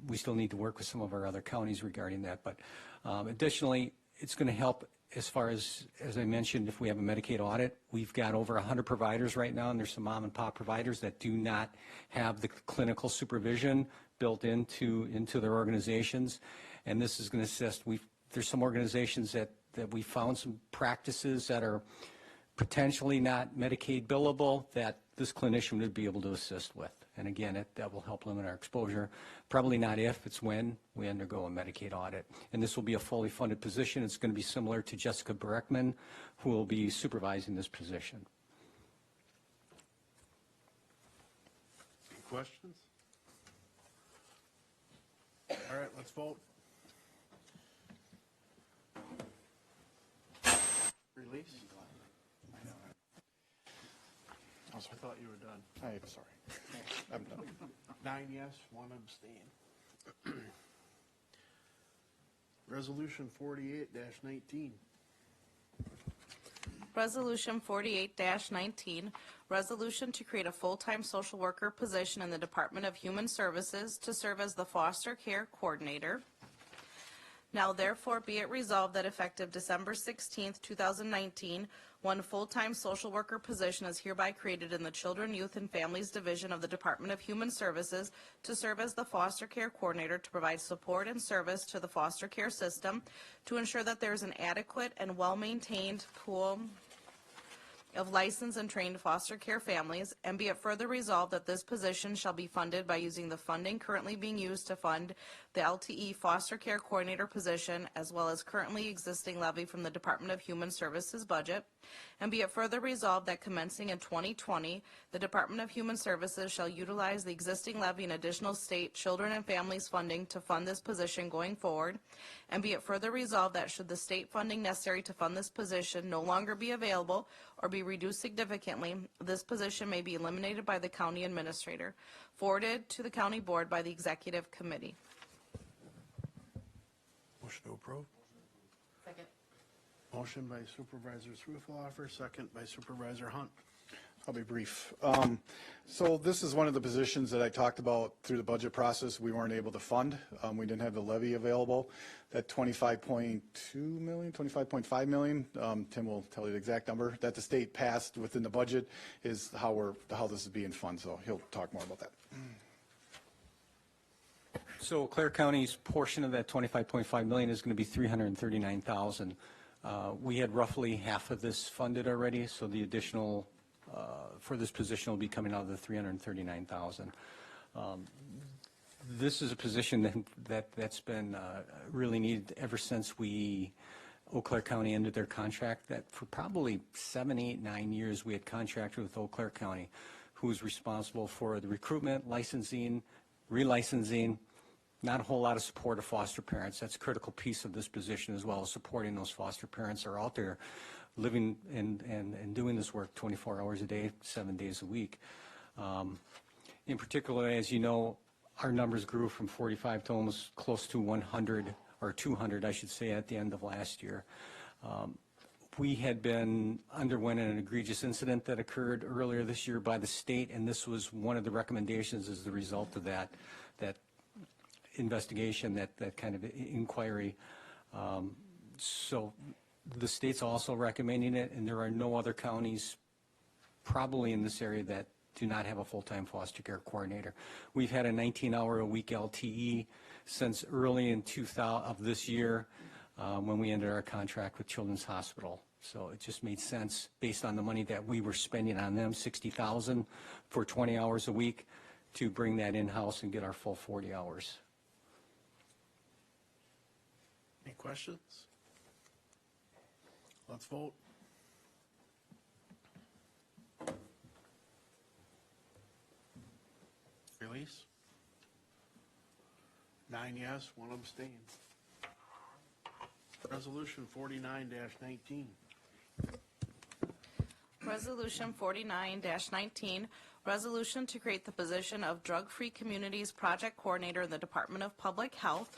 K: We still need to work with some of our other counties regarding that, but additionally, it's going to help as far as I mentioned, if we have a Medicaid audit. We've got over 100 providers right now, and there's some mom and pop providers that do not have the clinical supervision built into their organizations. And this is going to assist. There's some organizations that we found some practices that are potentially not Medicaid billable that this clinician would be able to assist with. And again, that will help limit our exposure. Probably not if, it's when we undergo a Medicaid audit. And this will be a fully funded position. It's going to be similar to Jessica Breckman, who will be supervising this position.
B: Questions? All right, let's vote. Release? I thought you were done.
E: I'm sorry. I'm done.
B: 9 yes, 1 abstain. Resolution 48-19.
J: Resolution 48-19, resolution to create a full-time social worker position in the Department of Human Services to serve as the foster care coordinator. Now therefore be it resolved that effective December 16th, 2019, One full-time social worker position is hereby created in the Children, Youth, and Families Division of the Department of Human Services to serve as the foster care coordinator to provide support and service to the foster care system, to ensure that there is an adequate and well-maintained pool of licensed and trained foster care families, and be it further resolved that this position shall be funded by using the funding currently being used to fund the LTE foster care coordinator position, as well as currently existing levy from the Department of Human Services budget, and be it further resolved that commencing in 2020, the Department of Human Services shall utilize the existing levy and additional state children and families funding to fund this position going forward, and be it further resolved that should the state funding necessary to fund this position no longer be available or be reduced significantly, this position may be eliminated by the county administrator, forwarded to the county board by the executive committee.
B: Motion to approve.
H: Second.
B: Motion by Supervisor Swiffenhofer, second by Supervisor Hunt.
E: I'll be brief. So this is one of the positions that I talked about through the budget process we weren't able to fund. We didn't have the levy available. That 25.2 million, 25.5 million, Tim will tell you the exact number, that the state passed within the budget is how this is being funded. So he'll talk more about that.
K: So Eau Claire County's portion of that 25.5 million is going to be 339,000. We had roughly half of this funded already, so the additional for this position will be coming out of the 339,000. This is a position that's been really needed ever since Eau Claire County ended their contract. That for probably 7, 8, 9 years we had contracted with Eau Claire County, who was responsible for the recruitment, licensing, relicensing. Not a whole lot of support of foster parents. That's a critical piece of this position, as well as supporting those foster parents that are out there living and doing this work 24 hours a day, 7 days a week. In particular, as you know, our numbers grew from 45 to almost close to 100, or 200, I should say, at the end of last year. We had underwent an egregious incident that occurred earlier this year by the state, and this was one of the recommendations as the result of that investigation, that kind of inquiry. So the state's also recommending it, and there are no other counties probably in this area that do not have a full-time foster care coordinator. We've had a 19-hour-a-week LTE since early in 2000 of this year when we ended our contract with Children's Hospital. So it just made sense based on the money that we were spending on them, $60,000 for 20 hours a week, to bring that in-house and get our full 40 hours.
B: Any questions? Let's vote. Release. 9 yes, 1 abstain. Resolution 49-19.
J: Resolution 49-19, resolution to create the position of Drug-Free Communities Project Coordinator in the Department of Public Health.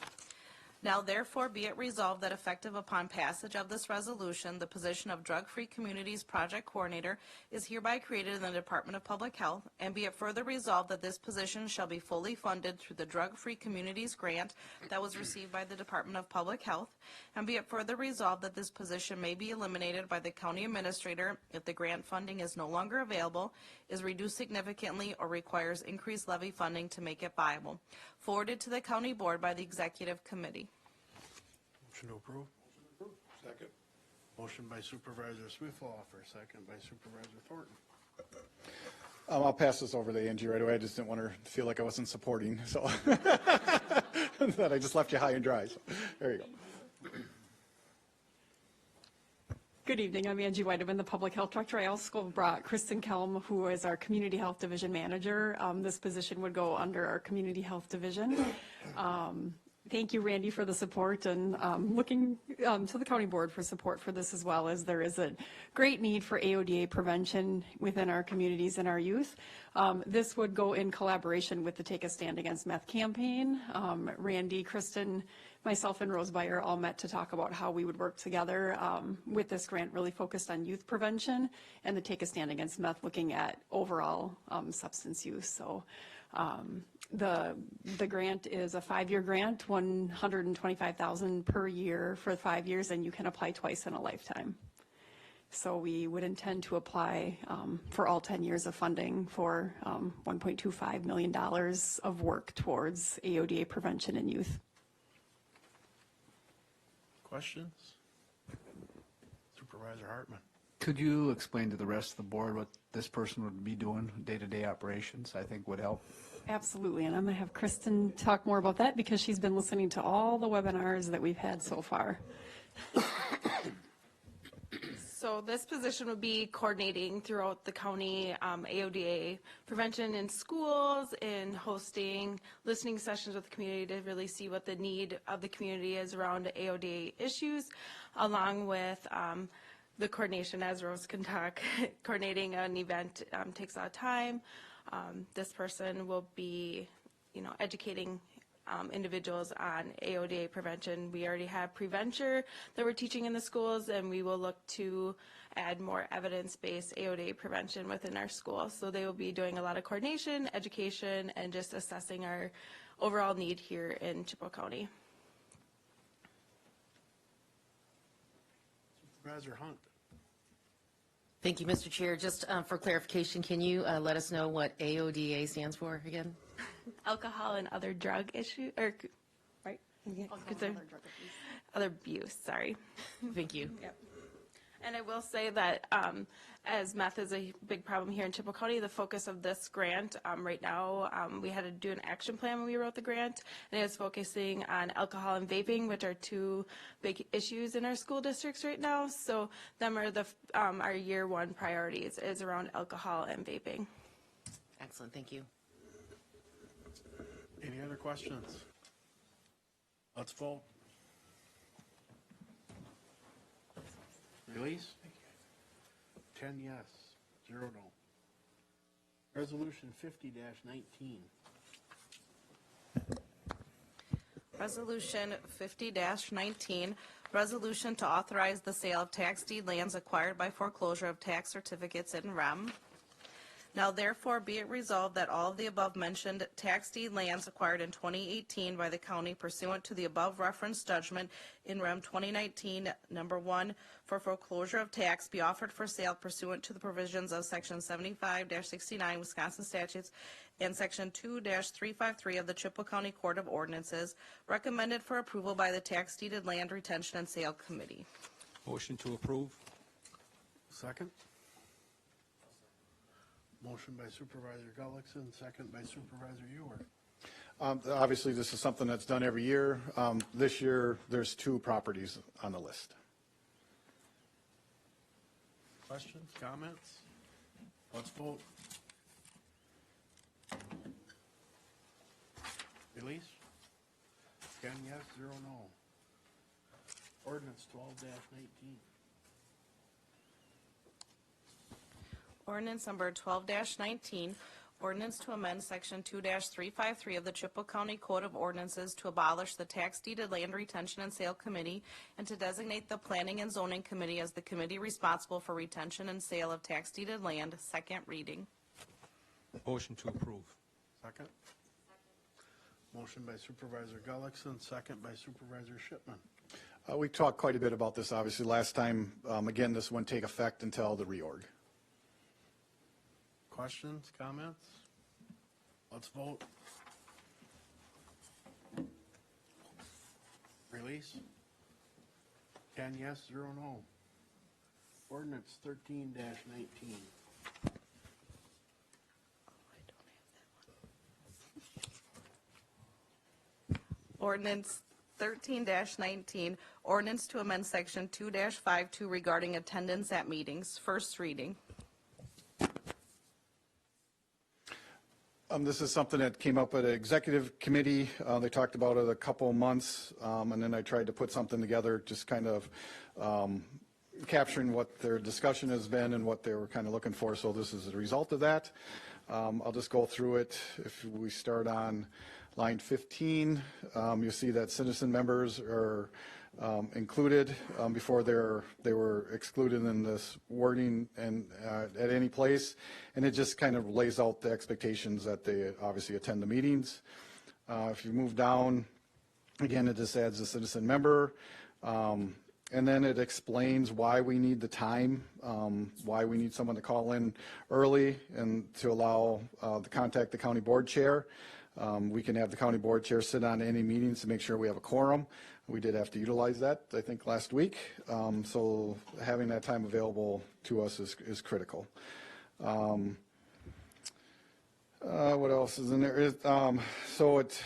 J: Now therefore be it resolved that effective upon passage of this resolution, the position of Drug-Free Communities Project Coordinator is hereby created in the Department of Public Health, and be it further resolved that this position shall be fully funded through the Drug-Free Communities Grant that was received by the Department of Public Health, and be it further resolved that this position may be eliminated by the County Administrator if the grant funding is no longer available, is reduced significantly, or requires increased levy funding to make it viable. Forwarded to the County Board by the Executive Committee.
B: Motion to approve.
G: Second.
B: Motion by Supervisor Swiffenhofer, second by Supervisor Thornton.
E: I'll pass this over to Angie right away. I just didn't want her to feel like I wasn't supporting, so that I just left you high and dry. So there you go.
L: Good evening. I'm Angie Whiteman, the Public Health Director. I also brought Kristen Kelm, who is our Community Health Division Manager. This position would go under our Community Health Division. Thank you, Randy, for the support, and looking to the County Board for support for this, as well as there is a great need for AODA prevention within our communities and our youth. This would go in collaboration with the Take a Stand Against Meth campaign. Randy, Kristen, myself, and Rose Beyer all met to talk about how we would work together with this grant, really focused on youth prevention, and the Take a Stand Against Meth looking at overall substance use. So the grant is a 5-year grant, $125,000 per year for 5 years, and you can apply twice in a lifetime. So we would intend to apply for all 10 years of funding for $1.25 million of work towards AODA prevention in youth.
B: Questions? Supervisor Hartman.
I: Could you explain to the rest of the board what this person would be doing, day-to-day operations, I think would help?
L: Absolutely, and I'm going to have Kristen talk more about that because she's been listening to all the webinars that we've had so far.
M: So this position would be coordinating throughout the county AODA prevention in schools, in hosting listening sessions with the community to really see what the need of the community is around AODA issues, along with the coordination, as Rose can talk. Coordinating an event takes a lot of time. This person will be, educating individuals on AODA prevention. We already have Preventure that we're teaching in the schools, and we will look to add more evidence-based AODA prevention within our schools. So they will be doing a lot of coordination, education, and just assessing our overall need here in Chippewa County.
B: Supervisor Hunt.
H: Thank you, Mr. Chair. Just for clarification, can you let us know what AODA stands for again?
M: Alcohol and other drug issue, or right? Other abuse. Sorry.
H: Thank you.
M: Yep. And I will say that as meth is a big problem here in Chippewa County, the focus of this grant right now, we had to do an action plan when we wrote the grant, and it's focusing on alcohol and vaping, which are two big issues in our school districts right now. So them are the our year one priorities is around alcohol and vaping.
H: Excellent. Thank you.
B: Any other questions? Let's vote. Release? 10 yes, 0 no. Resolution 50-19.
J: Resolution 50-19, resolution to authorize the sale of tax deed lands acquired by foreclosure of tax certificates in REM. Now therefore be it resolved that all of the above mentioned tax deed lands acquired in 2018 by the county pursuant to the above referenced judgment in REM 2019 number 1 for foreclosure of tax be offered for sale pursuant to the provisions of section 75-69 Wisconsin statutes and section 2-353 of the Chippewa County Court of Ordinances, recommended for approval by the Tax Deeded Land Retention and Sale Committee.
D: Motion to approve.
B: Second. Motion by Supervisor Gullickson, second by Supervisor Ewer.
E: Obviously, this is something that's done every year. This year, there's 2 properties on the list.
B: Questions, comments? Let's vote. Release? 10 yes, 0 no. Ordinance 12-19.
J: Ordinance number 12-19, ordinance to amend section 2-353 of the Chippewa County Code of Ordinances to abolish the Tax Deeded Land Retention and Sale Committee and to designate the Planning and Zoning Committee as the committee responsible for retention and sale of tax deeded land. Second reading.
D: Motion to approve.
B: Second. Motion by Supervisor Gullickson, second by Supervisor Shipman.
E: We talked quite a bit about this, obviously, last time. Again, this wouldn't take effect until the reorg.
B: Questions, comments? Let's vote. Release? 10 yes, 0 no. Ordinance 13-19.
J: Ordinance 13-19, ordinance to amend section 2-52 regarding attendance at meetings. First reading.
E: This is something that came up at an executive committee. They talked about it a couple months, and then I tried to put something together, just kind of capturing what their discussion has been and what they were kind of looking for. So this is a result of that. I'll just go through it. If we start on line 15, you'll see that citizen members are included. Before they were excluded in this wording and at any place, and it just kind of lays out the expectations that they obviously attend the meetings. If you move down, again, it just adds a citizen member. And then it explains why we need the time, why we need someone to call in early and to allow to contact the county board chair. We can have the county board chair sit on any meetings to make sure we have a quorum. We did have to utilize that, I think, last week. So having that time available to us is critical. What else is in there? So it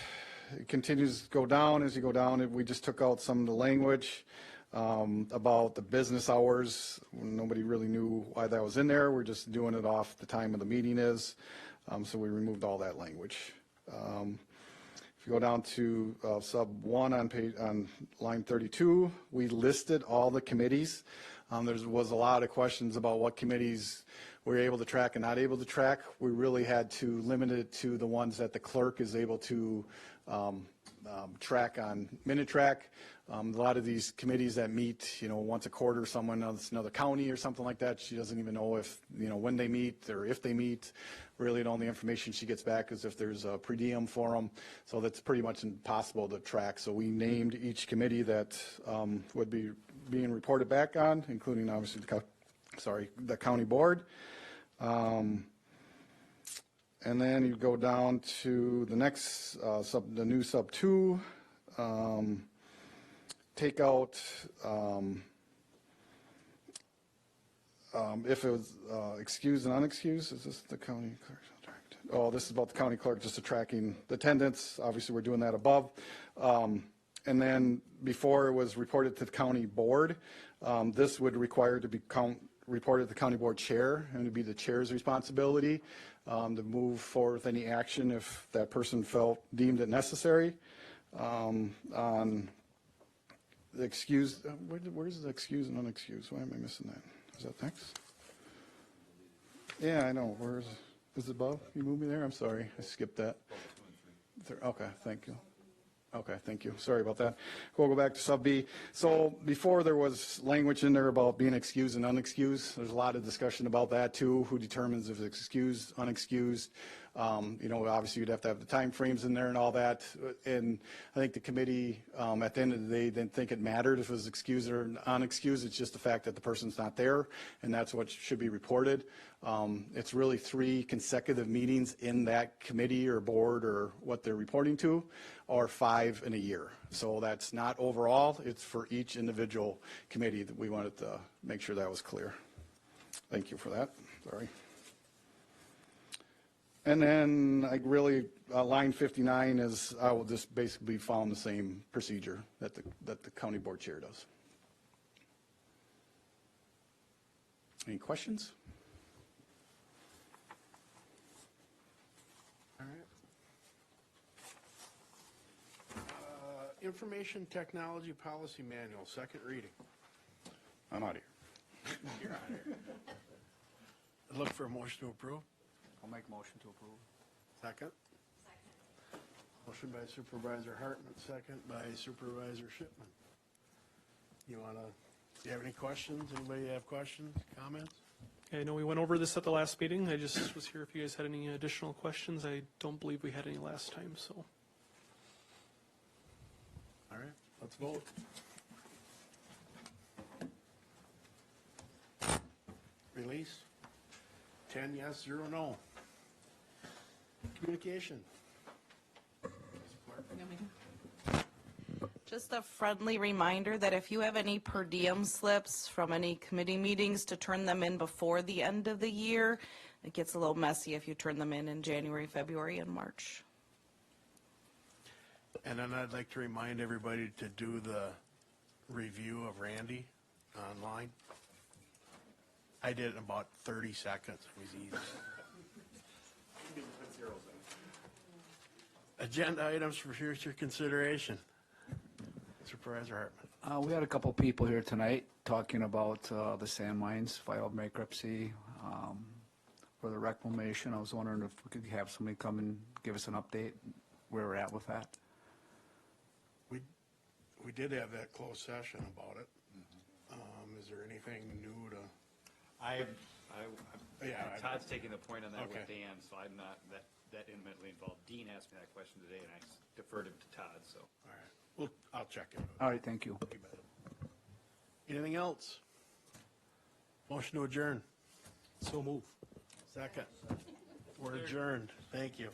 E: continues to go down. As you go down, we just took out some of the language about the business hours. Nobody really knew why that was in there. We're just doing it off the time of the meeting is. So we removed all that language. If you go down to sub 1 on line 32, we listed all the committees. There was a lot of questions about what committees we were able to track and not able to track. We really had to limit it to the ones that the clerk is able to track on Minitrack. A lot of these committees that meet, once a quarter, someone else, another county or something like that, she doesn't even know if, when they meet or if they meet. Really, the only information she gets back is if there's a per diem for them. So that's pretty much impossible to track. So we named each committee that would be being reported back on, including obviously the county board. And then you go down to the next the new sub 2. Take out if it was excused and unexcused. Is this the county clerk? Oh, this is about the county clerk, just tracking the attendance. Obviously, we're doing that above. And then before it was reported to the county board, this would require to be reported to the county board chair, and it'd be the chair's responsibility to move forward with any action if that person deemed it necessary. On the excused, where's the excused and unexcused? Why am I missing that? Is that next? Yeah, I know. Is it above? You moved me there? I'm sorry. I skipped that. Okay, thank you. Okay, thank you. Sorry about that. We'll go back to sub B. So before there was language in there about being excused and unexcused. There's a lot of discussion about that too. Who determines if it's excused, unexcused? Obviously you'd have to have the time frames in there and all that. And I think the committee, at the end of the day, didn't think it mattered if it was excused or unexcused. It's just the fact that the person's not there, and that's what should be reported. It's really 3 consecutive meetings in that committee or board or what they're reporting to, or 5 in a year. So that's not overall, it's for each individual committee that we wanted to make sure that was clear. Thank you for that. Sorry. And then line 59 is, I will just basically follow the same procedure that the county board chair does. Any questions?
B: All right. Information Technology Policy Manual, second reading.
E: I'm out of here.
B: You're out of here. Look for a motion to approve.
I: I'll make a motion to approve.
B: Second. Motion by Supervisor Hartman, second by Supervisor Shipman. Do you have any questions? Anybody have questions, comments?
N: I know we went over this at the last meeting. I just was here if you guys had any additional questions. I don't believe we had any last time, so.
B: All right, let's vote. Release. 10 yes, 0 no. Communication.
J: Just a friendly reminder that if you have any per diem slips from any committee meetings, to turn them in before the end of the year. It gets a little messy if you turn them in January, February, and March.
B: And then I'd like to remind everybody to do the review of Randy online. I did it in about 30 seconds. It was easy. Agenda items for future consideration. Supervisor Hartman.
I: We had a couple people here tonight talking about the sand mines, filed bankruptcy, for the reclamation. I was wondering if we could have somebody come and give us an update where we're at with that.
B: We did have that closed session about it. Is there anything new to?
O: Todd's taking the point on that
B: Okay.
O: with Dan, so I'm not that intimately involved. Dean asked me that question today, and I deferred him to Todd, so.
B: All right. Well, I'll check it.
I: All right, thank you.
B: Anything else? Motion to adjourn.
N: So move.
B: Second. We're adjourned. Thank you.